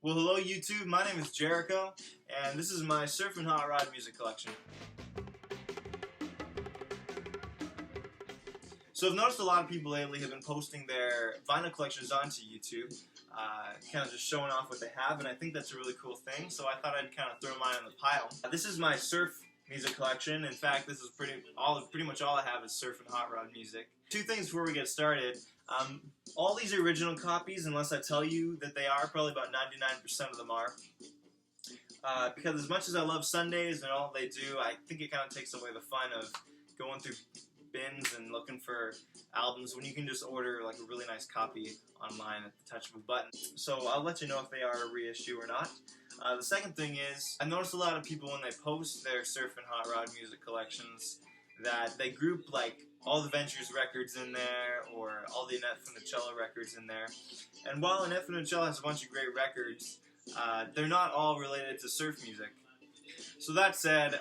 Well, hello YouTube, my name is Jericho, and this is my Surfin' Hot Rod music collection. So I've noticed a lot of people lately have been posting their vinyl collections onto YouTube, kind of just showing off what they have, and I think that's a really cool thing, so I thought I'd kind of throw mine in the pile. This is my surf music collection. In fact, this is pretty much all I have is Surfin' Hot Rod music. Two things before we get started. All these are original copies, unless I tell you that they are. Probably about 99% of them are. Because as much as I love Sundays and all they do, I think it kind of takes away the fun of going through bins and looking for albums when you can just order like a really nice copy online at the touch of a button. So I'll let you know if they are a reissue or not. The second thing is, I noticed a lot of people when they post their Surfin' Hot Rod music collections that they group like all the Ventures records in there or all the Annette records in there. And while Annette has a bunch of great records, they're not all related to surf music. So that said,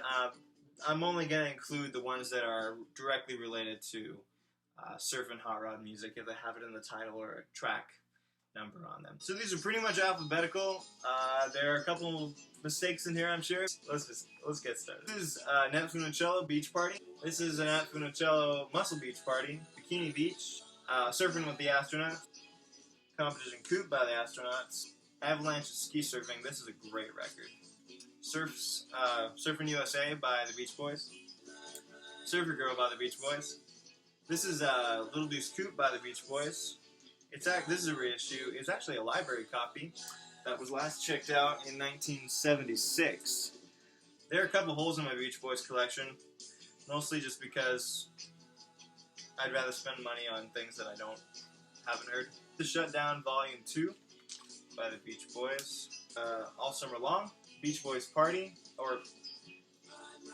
I'm only going to include the ones that are directly related to Surfin' Hot Rod music if they have it in the title or a track number on them. So these are pretty much alphabetical. There are a couple mistakes in here, I'm sure. Let's get started. This is Annette Beach Party. This is Annette Muscle Beach Party. Bikini Beach. Surfing with the Astronauts. Competition Coupe by the Astronauts. Avalanches Ski Surfing. This is a great record. Surfin' USA by the Beach Boys. Surfer Girl by the Beach Boys. This is Little Deuce Coupe by the Beach Boys. This is a reissue. It's actually a library copy that was last checked out in 1976. There are a couple holes in my Beach Boys collection, mostly just because I'd rather spend money on things that I haven't heard. The Shutdown Volume 2 by the Beach Boys. All Summer Long. Beach Boys Party, or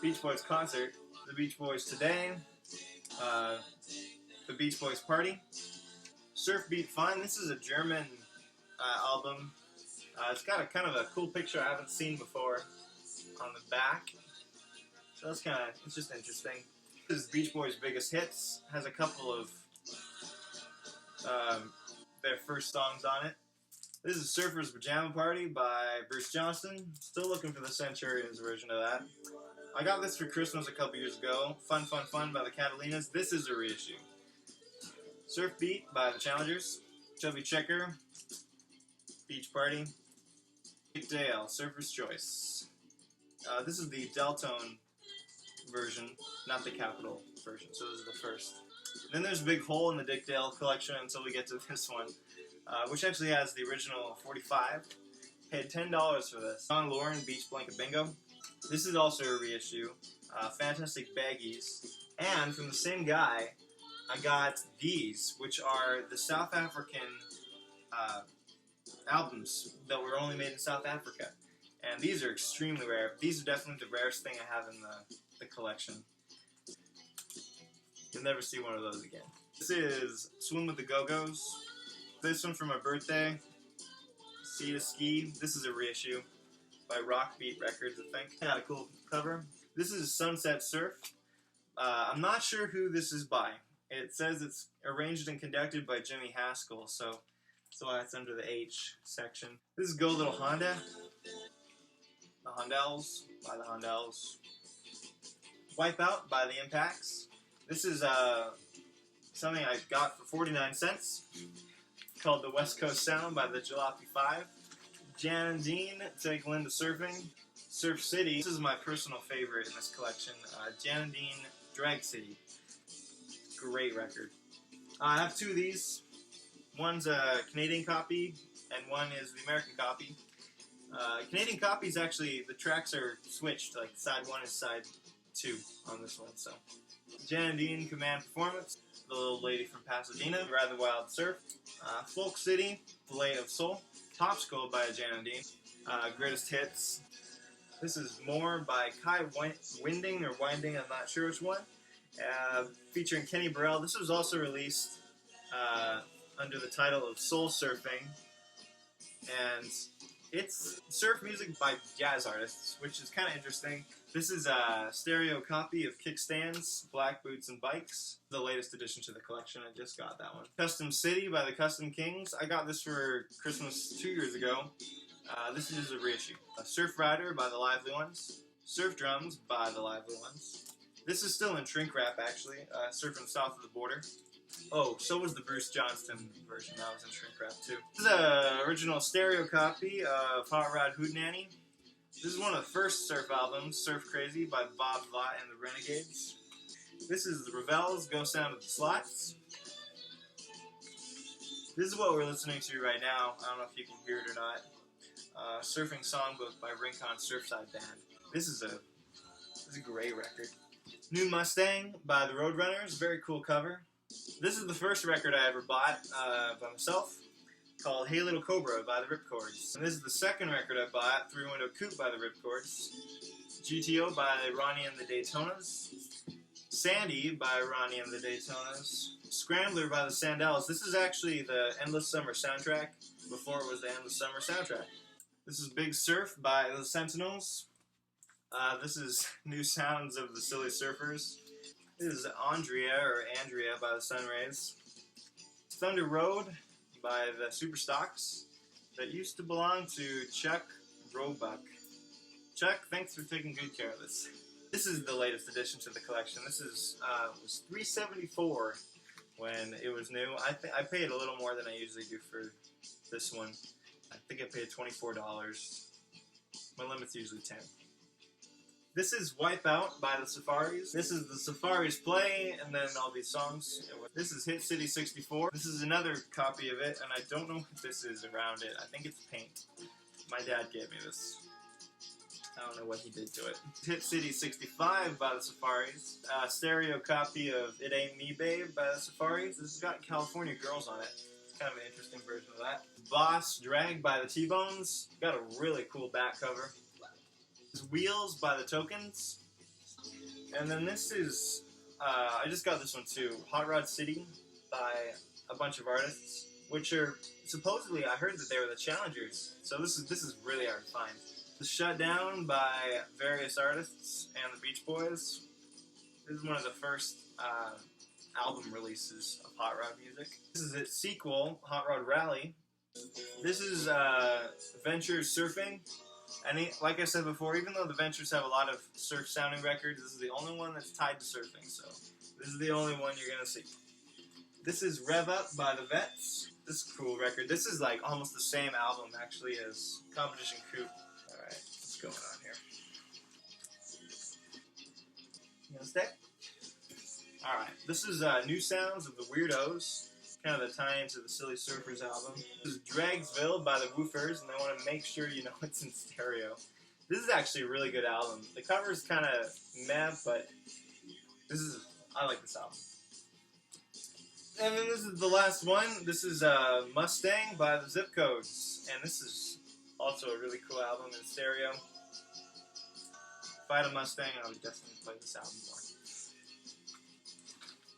Beach Boys Concert. The Beach Boys Today. The Beach Boys Party. Surf Beat Fun. This is a German album. It's got a kind of a cool picture I haven't seen before on the back. So it's just interesting. This is Beach Boys' biggest hits. Has a couple of their first songs on it. This is Surfer's Pajama Party by Bruce Johnston. Still looking for the Centurions version of that. I got this for Christmas a couple years ago. Fun Fun Fun by the Catalinas. This is a reissue. Surf Beat by the Challengers. Chubby Checker. Beach Party. Dick Dale, Surfer's Choice. This is the Deltone version, not the Capital version, so this is the first. Then there's a big hole in the Dick Dale collection until we get to this one, which actually has the original 45. Paid $10 for this. John Lauren, Beach Blanket Bingo. This is also a reissue. Fantastic Baggies. And from the same guy, I got these, which are the South African albums that were only made in South Africa. And these are extremely rare. These are definitely the rarest thing I have in the collection. You'll never see one of those again. This is Swim with the Go-Go's. This one for my birthday. Sea to Ski. This is a reissue by Rock Beat Records, I think. Got a cool cover. This is Sunset Surf. I'm not sure who this is by. It says it's arranged and conducted by Jimmy Haskell, so that's under the H section. This is Go Little Honda. The Hondells by the Hondells. Wipe Out by the Impacts. This is something I got for 49 cents called The West Coast Sound by the Jalopy 5. Jan and Dean Take Linda Surfing. Surf City. This is my personal favorite in this collection. Jan and Dean Drag City. Great record. I have two of these. One's a Canadian copy, and one is the American copy. Canadian copy is actually, the tracks are switched, like side 1 and side 2 on this one, so. Jan and Dean Command Performance, The Little Lady from Pasadena, Rather Wild Surf, Folk City, Fillet of Soul, Topskull by Jan and Dean, Greatest Hits. This is More by Kai Winding, or Winding, I'm not sure which one, featuring Kenny Burrell. This was also released under the title of Soul Surfing, and it's surf music by jazz artists, which is kind of interesting. This is a stereo copy of Kickstands, Black Boots and Bikes, the latest addition to the collection. I just got that one. Custom City by the Custom Kings. I got this for Christmas 2 years ago. This is a reissue. Surf Rider by the Lively Ones. Surf Drums by the Lively Ones. This is still in shrink wrap, actually. Surfing south of the border. Oh, so was the Bruce Johnston version. That was in shrink wrap, too. This is an original stereo copy of Surfin Hootennny. This is one of the first surf albums, Surf Crazy by Bob Vaught and the Renegades. This is the Ravel's Go Sound of the Slots. This is what we're listening to right now. I don't know if you can hear it or not. Surfing Songbook by Rincon Surfside Band. This is a great record. New Mustang by the Roadrunners. Very cool cover. This is the first record I ever bought by myself, called Hey Little Cobra by the Ripcords. And this is the second record I bought, Three Window Coupe by the Ripcords. GTO by Ronnie and the Daytonas. Sandy by Ronnie and the Daytonas. Scrambler by the Sandells. This is actually the Endless Summer soundtrack before it was the Endless Summer soundtrack. This is Big Surf by the Sentinels. This is New Sounds of the Silly Surfers. This is Andrea by the Sunrays. Thunder Road by the Superstocks that used to belong to Chuck Roebuck. Chuck, thanks for taking good care of this. This is the latest addition to the collection. This is was $3.74 when it was new. I paid a little more than I usually do for this one. I think I paid $24. My limit's usually $10. This is Wipeout by the Safaris. This is the Safaris play, and then all these songs. This is Hit City 64. This is another copy of it, and I don't know what this is around it. I think it's paint. My dad gave me this. I don't know what he did to it. Hit City 65 by the Safaris. Stereo copy of It Ain't Me Babe by the Safaris. This has got California Girls on it. It's kind of an interesting version of that. Boss Drag by the T-Bones. Got a really cool back cover. This is Wheels by the Tokens. And then this is, I just got this one too. Hot Rod City by a bunch of artists, which are supposedly, I heard that they were the challengers. So this is really hard to find. Shut Down by various artists and the Beach Boys. This is one of the first album releases of Hot Rod music. This is its sequel, Hot Rod Rally. This is Ventures Surfing. And like I said before, even though the Ventures have a lot of surf-sounding records, this is the only one that's tied to surfing, so this is the only one you're going to see. This is Rev Up by the Vets. This is a cool record. This is like almost the same album, actually, as Competition Coupe. Alright, what's going on here? You gonna stay? Alright, this is New Sounds of the Weirdos. Kind of the tie into the Silly Surfers album. This is Dragsville by the Woofers, and they want to make sure you know it's in stereo. This is actually a really good album. The cover is kind of meh, but I like this album. And then this is the last one. This is Mustang by the Zip Codes, and this is also a really cool album in stereo. If I had a Mustang, I would definitely play this album more.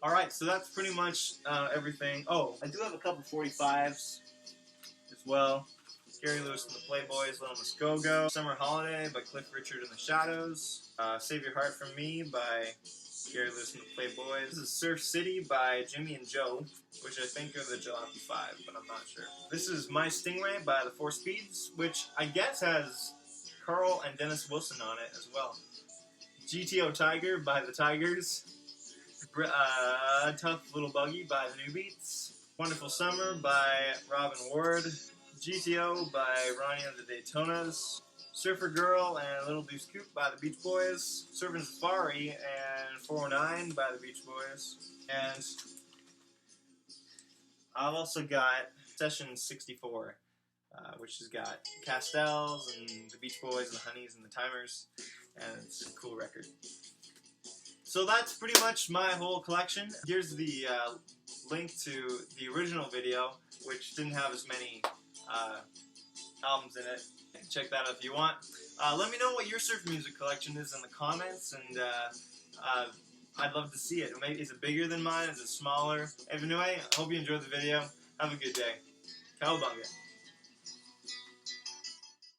Alright, so that's pretty much everything. Oh, I do have a couple 45s as well. Gary Lewis and the Playboys, Little Miss Go-Go. Summer Holiday by Cliff Richard and the Shadows. Save Your Heart From Me by Gary Lewis and the Playboys. This is Surf City by Jimmy and Joe, which I think are the Jalopy 5, but I'm not sure. This is My Stingray by the Four Speeds, which I guess has Carl and Dennis Wilson on it as well. GTO Tiger by the Tigers. Tough Little Buggy by the New Beats. Wonderful Summer by Robin Ward. GTO by Ronnie and the Daytonas. Surfer Girl and Little Deuce Coupe by the Beach Boys. Surfin Safari and 409 by the Beach Boys. And I've also got Session 64, which has got Castells and the Beach Boys and the Honeys and the Timers. And it's a cool record. So that's pretty much my whole collection. Here's the link to the original video, which didn't have as many albums in it. Check that out if you want. Let me know what your surf music collection is in the comments, and I'd love to see it. Maybe is it bigger than mine? Is it smaller? Anyway, I hope you enjoyed the video. Have a good day. Cowabunga.